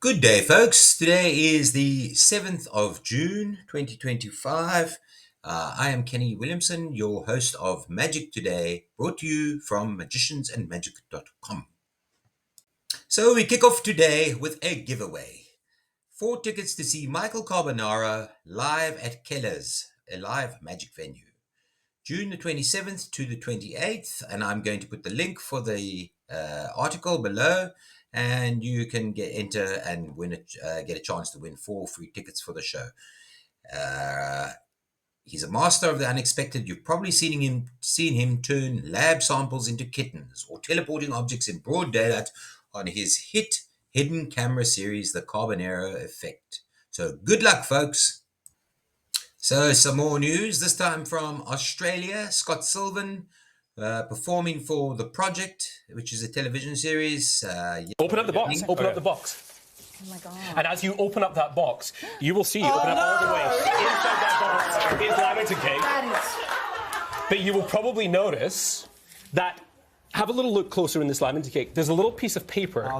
Good day, folks. Today is the 7th of June, 2025. I am Kenny Williamson, your host of Magic Today, brought to you from magiciansandmagic.com. So we kick off today with a giveaway. 4 tickets to see Michael Carbonaro live at Keller's, a live magic venue. June the 27th to the 28th, and I'm going to put the link for the article below, and you can enter and win get a chance to win 4 free tickets for the show. He's a master of the unexpected. You've probably seen him turn lab samples into kittens or teleporting objects in broad daylight on his hit hidden camera series, The Carbonaro Effect. So good luck, folks. So some more news, this time from Australia. Scott Silven performing for The Project, which is a television series. Open up the box. Open up the box. Oh my God. And as you open up that box, you will see, open up all the way inside that box is lamington cake. But you will probably notice that, have a little look closer in this lamington cake. There's a little piece of paper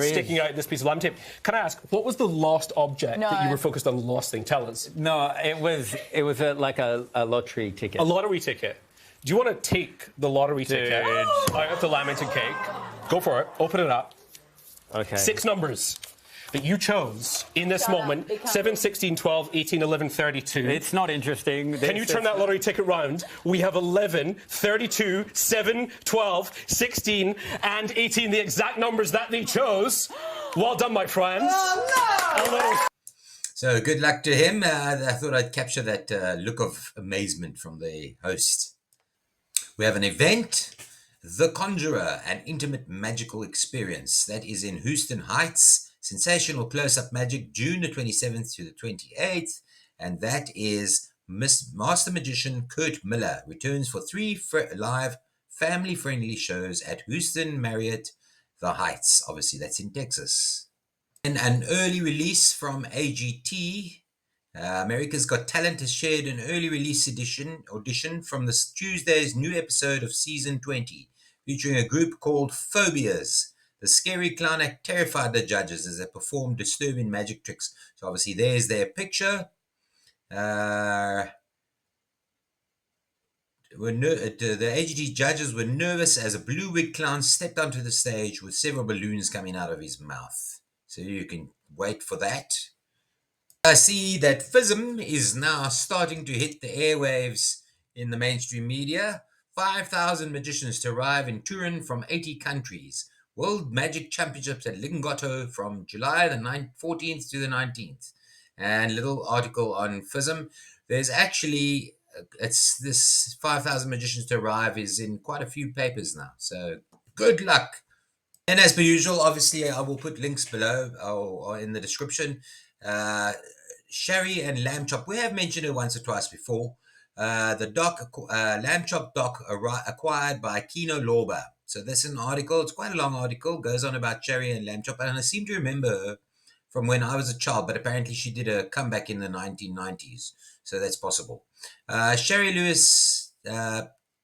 sticking out in this piece of lamington tape. Can I ask, what was the lost object that you were focused on, the lost thing? Tell us. No, it was like a lottery ticket. A lottery ticket. Do you want to take the lottery ticket out of the lamington cake? Go for it. Open it up. Okay. 6 numbers that you chose in this moment: 7, 16, 12, 18, 11, 32. It's not interesting. Can you turn that lottery ticket round? We have 11, 32, 7, 12, 16, and 18, the exact numbers that they chose. Well done, my friends. Oh, no! So good luck to him. I thought I'd capture that look of amazement from the host. We have an event, The Conjuror, an intimate magical experience. That is in Houston Heights. Sensational close-up magic, June the 27th to the 28th. And that is Master Magician Kurt Miller returns for 3 live family-friendly shows at Houston Marriott, The Heights. Obviously, that's in Texas. And an early release from AGT. America's Got Talent has shared an early release audition from this Tuesday's new episode of Season 20, featuring a group called Phobias. The scary clown act terrified the judges as they performed disturbing magic tricks. So obviously there's their picture. The AGT judges were nervous as a blue wig clown stepped onto the stage with several balloons coming out of his mouth. So you can wait for that. I see that FISM is now starting to hit the airwaves in the mainstream media. 5,000 magicians to arrive in Turin from 80 countries. World Magic Championships at Lingotto from July the 14th to the 19th. And little article on FISM. There's actually, this 5,000 magicians to arrive is in quite a few papers now. So good luck. And as per usual, obviously, I will put links below or in the description. Shari and Lambchop, we have mentioned it once or twice before. The Lambchop doc acquired by Kino Lorber. So this is an article, it's quite a long article, goes on about Shari and Lambchop, and I seem to remember her from when I was a child, but apparently she did a comeback in the 1990s, so that's possible. Shari Lewis,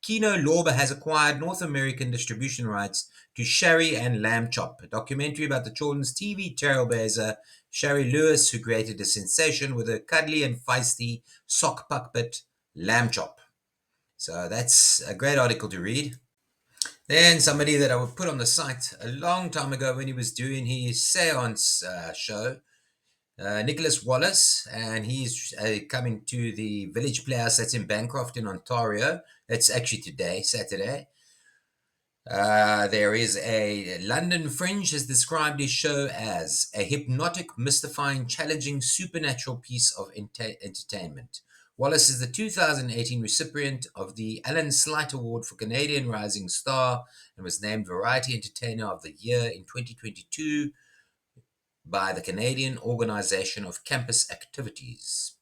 Kino Lorber has acquired North American distribution rights to Shari and Lambchop, a documentary about the children's TV trailblazer Shari Lewis, who created a sensation with her cuddly and feisty sock puppet Lambchop. So that's a great article to read. Then somebody that I would put on the site a long time ago when he was doing his seance show, Nicholas Wallace, and he's coming to the Village Playhouse that's in Bancroft in Ontario. That's actually today, Saturday. There is a London Fringe has described his show as a hypnotic, mystifying, challenging, supernatural piece of entertainment. Wallace is the 2018 recipient of the Alan Slight Award for Canadian Rising Star and was named Variety Entertainer of the Year in 2022 by the Canadian Organization of Campus Activities.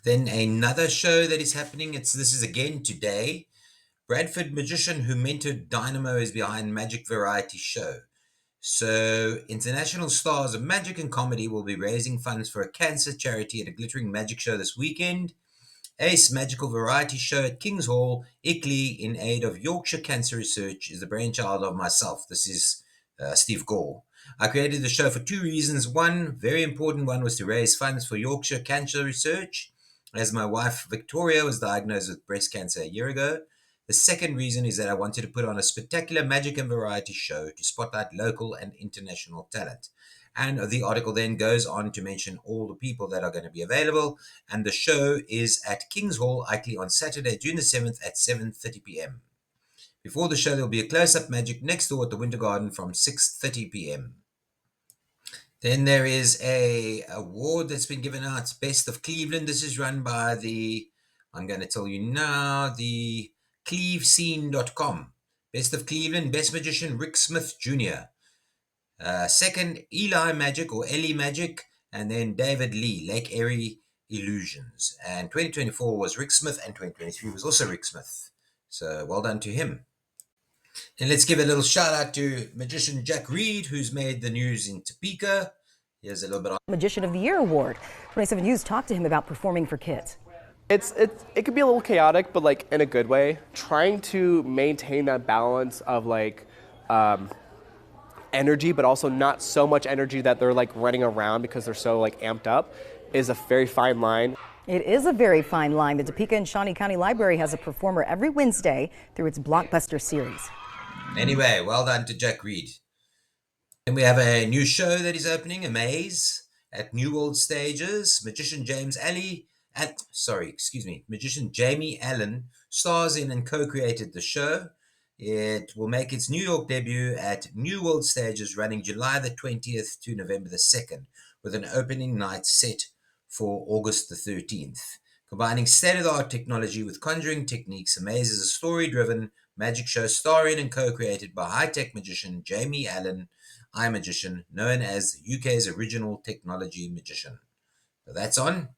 Then another show that is happening, this is again today. Bradford magician who mentored Dynamo is behind Magic Variety Show. So, international stars of magic and comedy will be raising funds for a cancer charity at a glittering magic show this weekend. Ace Magical Variety Show at King's Hall, Ickley, in aid of Yorkshire Cancer Research, is the brainchild of myself. This is Steve Gore. I created the show for two reasons. One, very important one, was to raise funds for Yorkshire cancer research, as my wife Victoria was diagnosed with breast cancer a year ago. The second reason is that I wanted to put on a spectacular magic and variety show to spotlight local and international talent. And the article then goes on to mention all the people that are going to be available. And the show is at King's Hall, Ickley, on Saturday, June the 7th at 7:30 p.m. Before the show, there'll be a close-up magic next door at the Winter Garden from 6:30 p.m. Then there is a award that's been given out, Best of Cleveland. This is run by I'm going to tell you now, the clevescene.com. Best of Cleveland, Best Magician Rick Smith Jr. Second, Eli Magic or Ellie Magic, and then David Lee, Lake Erie Illusions. And 2024 was Rick Smith, and 2023 was also Rick Smith. So well done to him. And let's give a little shout out to magician Jack Reid, who's made the news in Topeka. Here's a little bit on Magician of the Year award. 27 News talked to him about performing for kids. It could be a little chaotic, but like in a good way. Trying to maintain that balance of like energy, but also not so much energy that they're like running around because they're so like amped up, is a very fine line. It is a very fine line. The Topeka and Shawnee County Library has a performer every Wednesday through its Blockbuster series. Anyway, well done to Jack Reid. And we have a new show that is opening, Amaze, at New World Stages. Magician Magician Jamie Allen stars in and co-created the show. It will make its New York debut at New World Stages, running July the 20th to November the 2nd, with an opening night set for August the 13th. Combining state-of-the-art technology with conjuring techniques, Amaze is a story-driven magic show starring and co-created by high-tech magician Jamie Allen, iMagician, known as the UK's original technology magician. So that's on.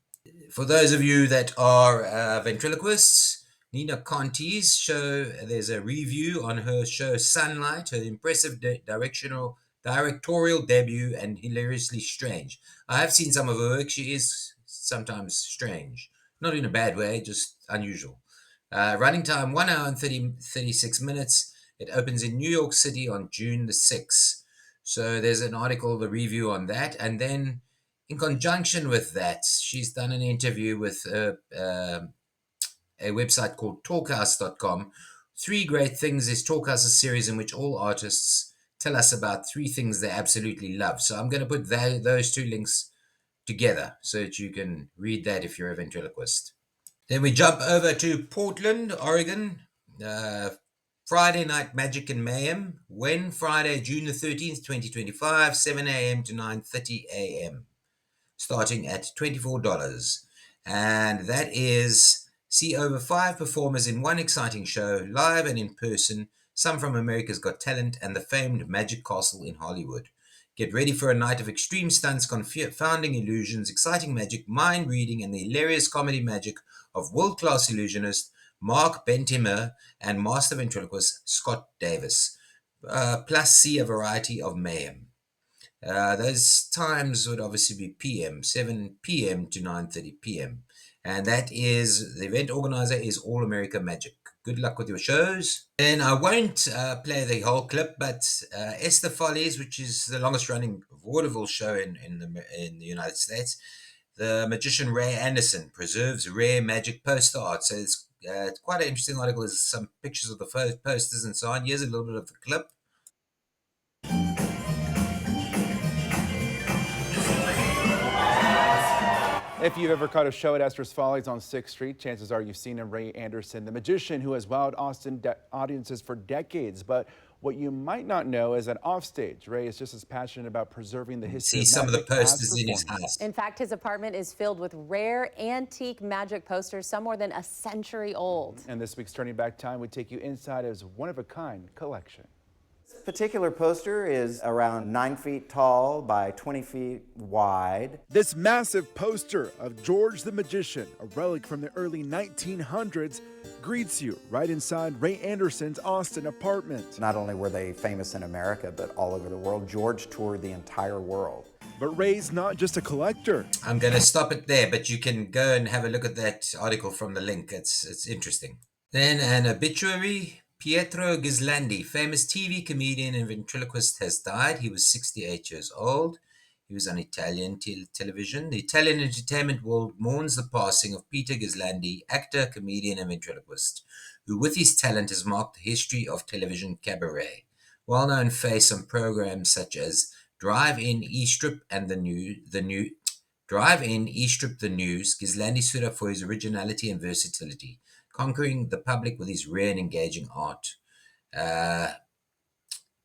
For those of you that are ventriloquists, Nina Conte's show, there's a review on her show Sunlight, her impressive directorial debut and hilariously strange. I have seen some of her work. She is sometimes strange. Not in a bad way, just unusual. Running time 1 hour and 36 minutes. It opens in New York City on June the 6th. So there's an article, the review on that. And then in conjunction with that, she's done an interview with a website called talkhouse.com. 3 Great Things is Talkhouse, a series in which all artists tell us about 3 things they absolutely love. So I'm going to put those 2 links together so that you can read that if you're a ventriloquist. Then we jump over to Portland, Oregon. Friday night Magic and Mayhem. When? Friday, June the 13th, 2025, 7 a.m. to 9:30 a.m. Starting at $24. And that is see over 5 performers in one exciting show, live and in person, some from America's Got Talent and the famed Magic Castle in Hollywood. Get ready for a night of extreme stunts, confounding illusions, exciting magic, mind reading, and the hilarious comedy magic of world-class illusionist Mark Bentimer and master ventriloquist Scott Davis. Plus see a variety of mayhem. Those times would obviously be PM, 7 p.m. to 9:30 p.m. And that is, the event organizer is All America Magic. Good luck with your shows. And I won't play the whole clip, but Esther Follies, which is the longest running vaudeville show in the United States, the magician Ray Anderson preserves rare magic poster art. So it's quite an interesting article. There's some pictures of the posters and so on. Here's a little bit of the clip. If you've ever caught a show at Esther's Follies on 6th Street, chances are you've seen Ray Anderson, the magician who has wowed Austin audiences for decades. But what you might not know is that offstage, Ray is just as passionate about preserving the history of See some of the magic posters as in his performing. house. In fact, his apartment is filled with rare antique magic posters, some more than a century old. And this week's Turning Back Time, we take you inside his one-of-a-kind collection. This particular poster is around 9 feet tall by 20 feet wide. This massive poster of George the Magician, a relic from the early 1900s, greets you right inside Ray Anderson's Austin apartment. Not only were they famous in America, but all over the world. George toured the entire world. But Ray's not just a collector. I'm going to stop it there, but you can go and have a look at that article from the link. It's interesting. Then an obituary. Pietro Ghislandi, famous TV comedian and ventriloquist, has died. He was 68 years old. He was on Italian television. The Italian entertainment world mourns the passing of Pietro Ghislandi, actor, comedian, and ventriloquist, who with his talent has marked the history of television cabaret. Well-known face on programs such as Drive-In, E-Strip, and the new Drive-In, E-Strip, The News, Ghislandi stood up for his originality and versatility, conquering the public with his rare and engaging art.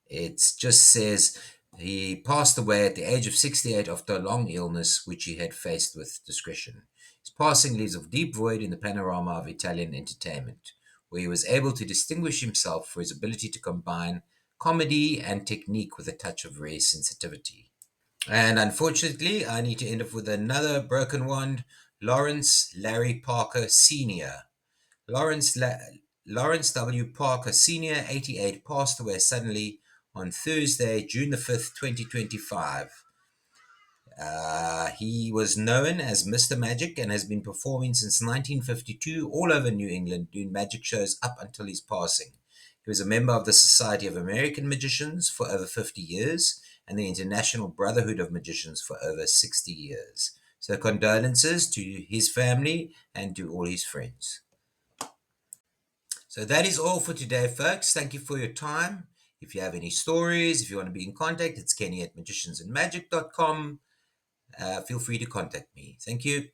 It just says he passed away at the age of 68 after a long illness, which he had faced with discretion. His passing leaves a deep void in the panorama of Italian entertainment, where he was able to distinguish himself for his ability to combine comedy and technique with a touch of rare sensitivity. And unfortunately, I need to end up with another broken wand. Lawrence Larry Parker Sr. Lawrence W. Parker Sr., 88, passed away suddenly on Thursday, June the 5th, 2025. He was known as Mr. Magic and has been performing since 1952 all over New England, doing magic shows up until his passing. He was a member of the Society of American Magicians for over 50 years and the International Brotherhood of Magicians for over 60 years. So condolences to his family and to all his friends. So that is all for today, folks. Thank you for your time. If you have any stories, if you want to be in contact, it's kenny@magiciansandmagic.com. Feel free to contact me. Thank you.